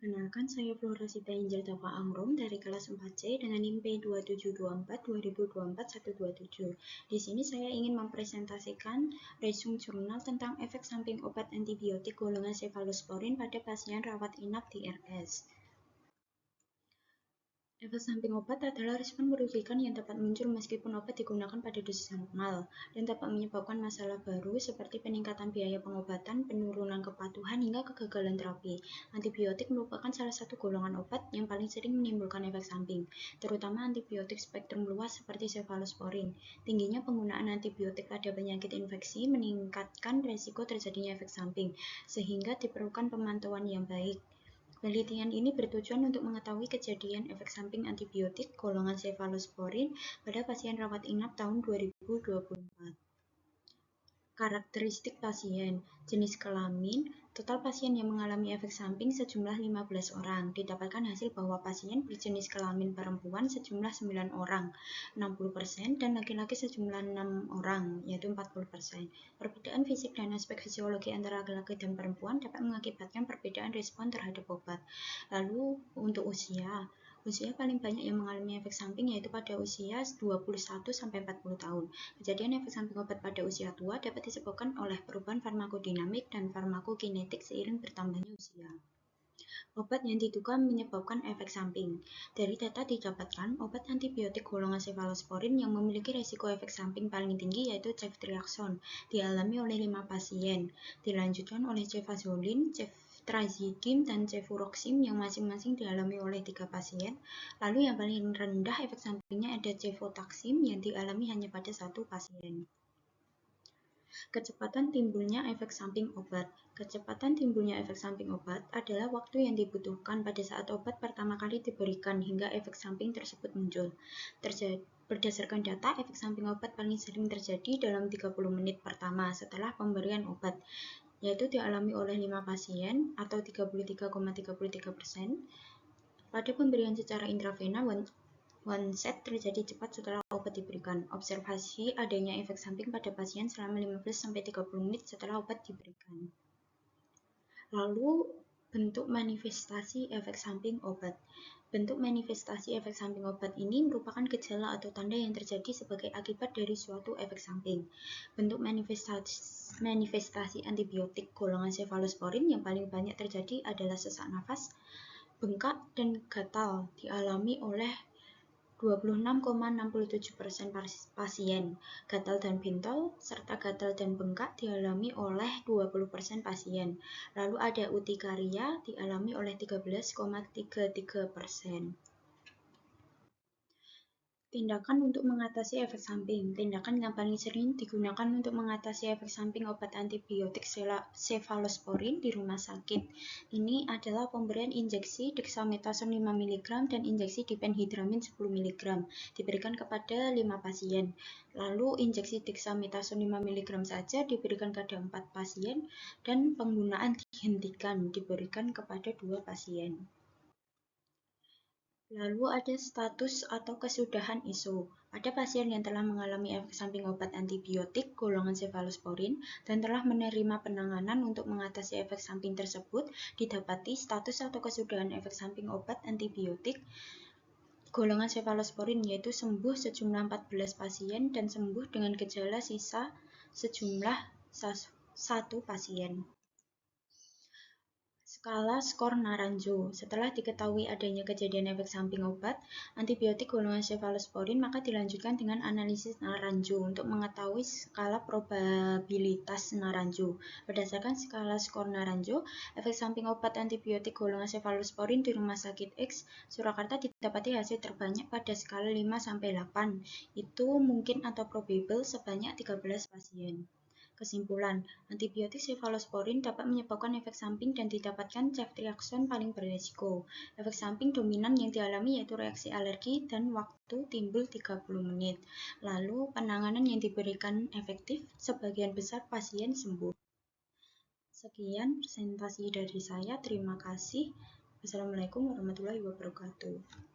Perkenalkan, saya Flora Sita Angel Dava Angrum dari kelas 4C dengan NIM P2724-2024-127. Di sini saya ingin mempresentasikan resume jurnal tentang efek samping obat antibiotik golongan cefalosporin pada pasien rawat inap di RS. Efek samping obat adalah respon merugikan yang dapat muncul meskipun obat digunakan pada dosis normal dan dapat menyebabkan masalah baru seperti peningkatan biaya pengobatan, penurunan kepatuhan, hingga kegagalan terapi. Antibiotik merupakan salah satu golongan obat yang paling sering menimbulkan efek samping, terutama antibiotik spektrum luas seperti cefalosporin. Tingginya penggunaan antibiotik pada penyakit infeksi meningkatkan resiko terjadinya efek samping, sehingga diperlukan pemantauan yang baik. Penelitian ini bertujuan untuk mengetahui kejadian efek samping antibiotik golongan cefalosporin pada pasien rawat inap tahun 2024. Karakteristik pasien, jenis kelamin, total pasien yang mengalami efek samping sejumlah 15 orang. Didapatkan hasil bahwa pasien berjenis kelamin perempuan sejumlah 9 orang, 60%, dan laki-laki sejumlah 6 orang, yaitu 40%. Perbedaan fisik dan aspek fisiologi antara laki-laki dan perempuan dapat mengakibatkan perbedaan respon terhadap obat. Lalu untuk usia paling banyak yang mengalami efek samping yaitu pada usia 21-40 tahun. Kejadian efek samping obat pada usia tua dapat disebabkan oleh perubahan farmakodinamik dan farmakokinetik seiring bertambahnya usia. Obat yang diduga menyebabkan efek samping. Dari data didapatkan, obat antibiotik golongan cefalosporin yang memiliki risiko efek samping paling tinggi yaitu ceftriaxone, dialami oleh 5 pasien. Dilanjutkan oleh cefazolin, ceftriaxone, dan cefuroxim yang masing-masing dialami oleh 3 pasien. Lalu yang paling rendah efek sampingnya ada cefotaxim yang dialami hanya pada 1 pasien. Kecepatan timbulnya efek samping obat. Kecepatan timbulnya efek samping obat adalah waktu yang dibutuhkan pada saat obat pertama kali diberikan hingga efek samping tersebut muncul. Berdasarkan data, efek samping obat paling sering terjadi dalam 30 menit pertama setelah pemberian obat, yaitu dialami oleh 5 pasien atau 33,33%. Pada pemberian secara intravena, onset terjadi cepat setelah obat diberikan. Observasi adanya efek samping pada pasien selama 15-30 menit setelah obat diberikan. Lalu, bentuk manifestasi efek samping obat. Bentuk manifestasi efek samping obat ini merupakan gejala atau tanda yang terjadi sebagai akibat dari suatu efek samping. Bentuk manifestasi antibiotik golongan cefalosporin yang paling banyak terjadi adalah sesak nafas, bengkak, dan gatal dialami oleh 26,67% pasien. Gatal dan bentol serta gatal dan bengkak dialami oleh 20% pasien. Lalu ada urtikaria dialami oleh 13,33%. Tindakan untuk mengatasi efek samping. Tindakan yang paling sering digunakan untuk mengatasi efek samping obat antibiotik cefalosporin di rumah sakit. Ini adalah pemberian injeksi dexamethasone 5 mg dan injeksi diphenhydramin 10 mg diberikan kepada 5 pasien. Lalu injeksi dexamethasone 5 mg saja diberikan kepada 4 pasien dan penggunaan dihentikan diberikan kepada 2 pasien. Lalu ada status atau kesudahan ISO. Ada pasien yang telah mengalami efek samping obat antibiotik golongan cefalosporin dan telah menerima penanganan untuk mengatasi efek samping tersebut, didapati status atau kesudahan efek samping obat antibiotik golongan cefalosporin yaitu sembuh sejumlah 14 pasien dan sembuh dengan gejala sisa sejumlah 1 pasien. Skala skor Naranjo. Setelah diketahui adanya kejadian efek samping obat antibiotik golongan cefalosporin, maka dilanjutkan dengan analisis Naranjo untuk mengetahui skala probabilitas Naranjo. Berdasarkan skala skor Naranjo, efek samping obat antibiotik golongan cefalosporin di Rumah Sakit X Surakarta didapati hasil terbanyak pada skala 5-8. Itu mungkin atau probable sebanyak 13 pasien. Kesimpulan, antibiotik cefalosporin dapat menyebabkan efek samping dan didapatkan ceftriaxone paling berisiko. Efek samping dominan yang dialami yaitu reaksi alergi dan waktu timbul 30 menit. Lalu penanganan yang diberikan efektif, sebagian besar pasien sembuh. Sekian presentasi dari saya, terima kasih. Wassalamualaikum warahmatullahi wabarakatuh.